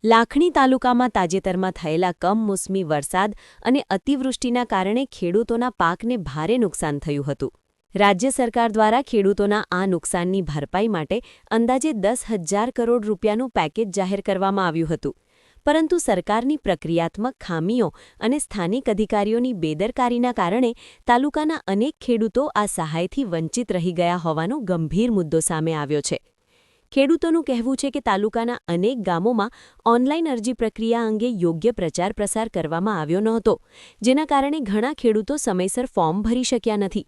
લાખણી તાલુકામાં તાજેતરમાં થયેલા કમોસમી વરસાદ અને અતિવૃષ્ટિના કારણે ખેડૂતોના પાકને ભારે નુકસાન થયું હતું. રાજ્ય સરકાર દ્વારા ખેડૂતોના આ નુકસાનની ભરપાઈ માટે અંદાજે 10,000 કરોડ રૂપિયાનું પેકેજ જાહેર કરવામાં આવ્યું હતું. પરંતુ સરકારની પ્રક્રિયાત્મક ખામીઓ અને સ્થાનિક અધિકારીઓની બેદરકારીના કારણે તાલુકાના અનેક ખેડૂતો આ સહાયથી વંચિત રહી ગયા હોવાનો ગંભીર મુદ્દો સામે આવ્યો છે. ખેડૂતોનું કહેવું છે કે તાલુકાના અનેક ગામોમાં ઓનલાઈન અરજી પ્રક્રિયા અંગે યોગ્ય પ્રચાર પ્રસાર કરવામાં આવ્યો નહોતો, જેના કારણે ઘણા ખેડૂતો સમયસર ફોર્મ ભરી શક્યા નથી.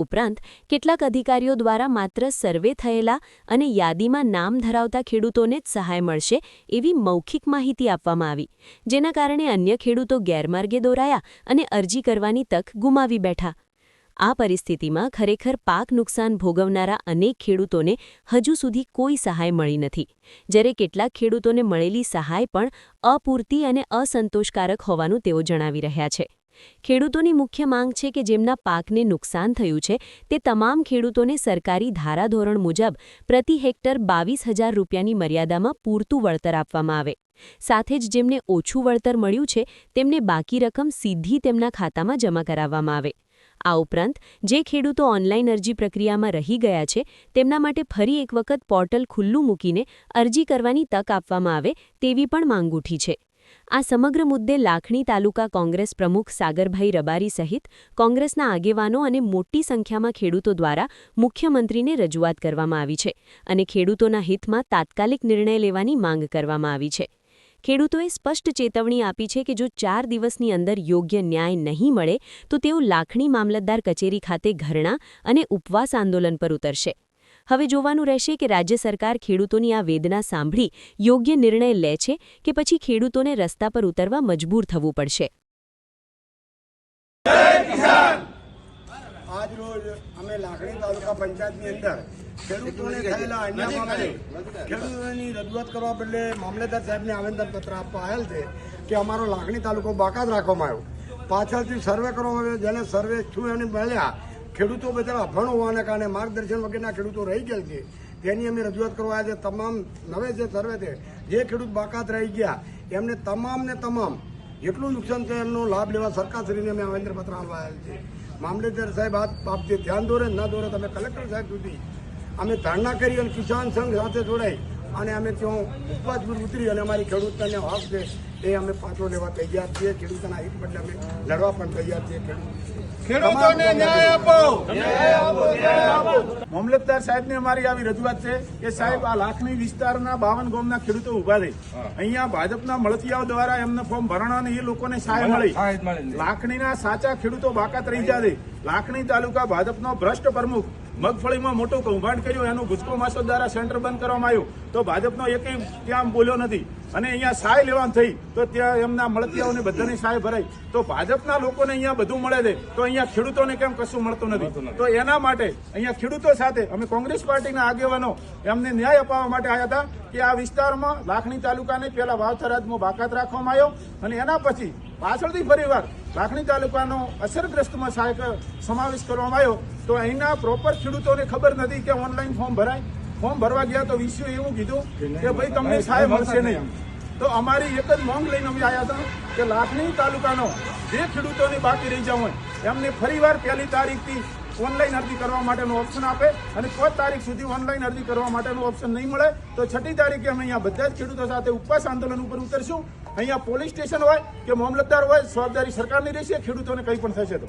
ઉપરાંત કેટલાક અધિકારીઓ દ્વારા માત્ર સર્વે થયેલા અને યાદીમાં નામ ધરાવતા ખેડૂતોને જ સહાય મળશે એવી મૌખિક માહિતી આપવામાં આવી, જેના કારણે અન્ય ખેડૂતો ગેરમાર્ગે દોરાયા અને અરજી કરવાની તક ગુમાવી બેઠા. આ પરિસ્થિતિમાં ખરેખર પાક નુકસાન ભોગવનારા અનેક ખેડૂતોને હજુ સુધી કોઈ સહાય મળી નથી, જ્યારે કેટલાક ખેડૂતોને મળેલી સહાય પણ અપૂરતી અને અસંતોષકારક હોવાનું તેઓ જણાવી રહ્યા છે. ખેડૂતોની મુખ્ય માંગ છે કે જેમના પાકને નુકસાન થયું છે તે તમામ ખેડૂતોને સરકારી ધારાધોરણ મુજબ પ્રતિ હેક્ટર 22,000 રૂપિયાની મર્યાદામાં પૂરતું વળતર આપવામાં આવે. સાથે જ જેમને ઓછું વળતર મળ્યું છે તેમને બાકી રકમ સીધી તેમના ખાતામાં જમા કરાવવામાં આવે. આ ઉપરાંત જે ખેડૂતો ઓનલાઈન અરજી પ્રક્રિયામાં રહી ગયા છે તેમના માટે ફરી એક વખત પોર્ટલ ખુલ્લું મૂકીને અરજી કરવાની તક આપવામાં આવે તેવી પણ માંગ ઉઠી છે. આ સમગ્ર મુદ્દે લાખણી તાલુકા કોંગ્રેસ પ્રમુખ સાગરભાઈ રબારી સહિત કોંગ્રેસના આગેવાનો અને મોટી સંખ્યામાં ખેડૂતો દ્વારા મુખ્યમંત્રીને રજૂઆત કરવામાં આવી છે અને ખેડૂતોના હિતમાં તાત્કાલિક નિર્ણય લેવાની માંગ કરવામાં આવી છે. ખેડૂતોએ સ્પષ્ટ ચેતવણી આપી છે કે જો 4 દિવસની અંદર યોગ્ય ન્યાય નહીં મળે તો તેઓ લાખણી મામલતદાર કચેરી ખાતે ધરણા અને ઉપવાસ આંદોલન પર ઉતરશે. હવે જોવાનું રહેશે કે રાજ્ય સરકાર ખેડૂતોની આ વેદના સાંભળી યોગ્ય નિર્ણય લે છે કે પછી ખેડૂતોને રસ્તા પર ઉતરવા મજબૂર થવું પડશે. આજ રોજ અમે લાખણી તાલુકા પંચાયતની અંદર ખેડૂતોને થયેલા અન્યાય બાબતે ખેડૂતોની રજૂઆત કરવા બદલે મામલતદાર સાહેબને આવેદનપત્ર આપવા આવેલ છે કે અમારો લાખણી તાલુકો બાકાત રાખવામાં આવ્યો. પાછળથી સર્વે કરવામાં આવ્યો, જેને સર્વે થયું એને મળ્યા ખેડૂતો બધા અભણ હોવાના કારણે માર્ગદર્શન વગેરેના ખેડૂતો રહી ગયેલ છે. તેની અમે રજૂઆત કરવા આવ્યા છે. તમામ નવે જે સર્વે છે જે ખેડૂત બાકાત રહી ગયા એમને તમામ જેટલું નુકસાન છે એમનો લાભ લેવા સરકારશ્રીને અમે આવેદનપત્ર આપવા આવેલ છે. મામલતદાર સાહેબ આ બાબતે ધ્યાન દોરે ના દોરે તમે કલેક્ટર સાહેબ સુધી અમે ધરણા કરી અને કિસાન સંઘ સાથે જોડાઈ અને અમે ત્યાં ઉપવાસ પર ઉતરી અને અમારી ખેડૂતોને હક છે એ અમે પાછો લેવા તૈયાર છીએ. ખેડૂતોના હિત બદલે અમે લડવા પણ તૈયાર છીએ. ખેડૂતોને ન્યાય આપો. મામલતદાર સાહેબને અમારી આવી રજૂઆત છે કે સાહેબ આ લાખણી વિસ્તારના 52 ગામના ખેડૂતો ઉભા રહી અહીંયા ભાજપના મળતિયાઓ દ્વારા એમને ફોર્મ ભરણા એ લોકોને સહાય મળી. લાખણીના સાચા ખેડૂતો બાકાત રહી જાય. લાખણી તાલુકા ભાજપનો ભ્રષ્ટ પ્રમુખ મગફળીમાં મોટું કૌભાંડ કર્યું, એનું ગુજકો માસો દ્વારા સેન્ટર બંધ કરવામાં આવ્યું તો ભાજપનો એકેય ત્યાં બોલ્યો નથી. અને અહીંયા સહાય લેવાનું થઈ તો ત્યાં એમના મળતિયાઓને બધાની સહાય ભરાઈ તો ભાજપના લોકોને અહીંયા બધું મળે છે તો અહીંયા ખેડૂતોને કેમ કશું મળતું નથી? તો એના માટે અહીંયા ખેડૂતો સાથે અમે કોંગ્રેસ પાર્ટીના આગેવાનો એમને ન્યાય અપાવવા માટે આવ્યા હતા કે આ વિસ્તારમાં લાખણી તાલુકાને પહેલા વાવથરાજમાં બાકાત રાખવામાં આવ્યો અને એના પછી પાછળથી ફરીવાર લાખણી તાલુકાનો અસરગ્રસ્તમાં સહાય સમાવેશ કરવામાં આવ્યો. તો અહીંના પ્રોપર ખેડૂતોને ખબર નથી કે ઓનલાઈન ફોર્મ ભરાય. ફોર્મ ભરવા ગયા તો વીસીઓ એવું કીધું કે ભાઈ તમને સહાય મળશે નહીં. તો અમારી એક જ માંગ લઈને અમે આવ્યા હતા કે લાખણી તાલુકાનો જે ખેડૂતોને બાકી રહી જવું હોય એમને ફરીવાર 1લી તારીખથી ઓનલાઈન અરજી કરવા માટેનો ઓપ્શન આપે અને 5 તારીખ સુધી ઓનલાઈન અરજી કરવા માટેનો ઓપ્શન નહીં મળે તો 6ઠી તારીખે અમે અહીંયા બધા જ ખેડૂતો સાથે ઉપવાસ આંદોલન ઉપર ઉતરશું. અહીંયા પોલીસ સ્ટેશન હોય કે મામલતદાર હોય, જવાબદારી સરકારની રહેશે. ખેડૂતોને કંઈ પણ થશે તો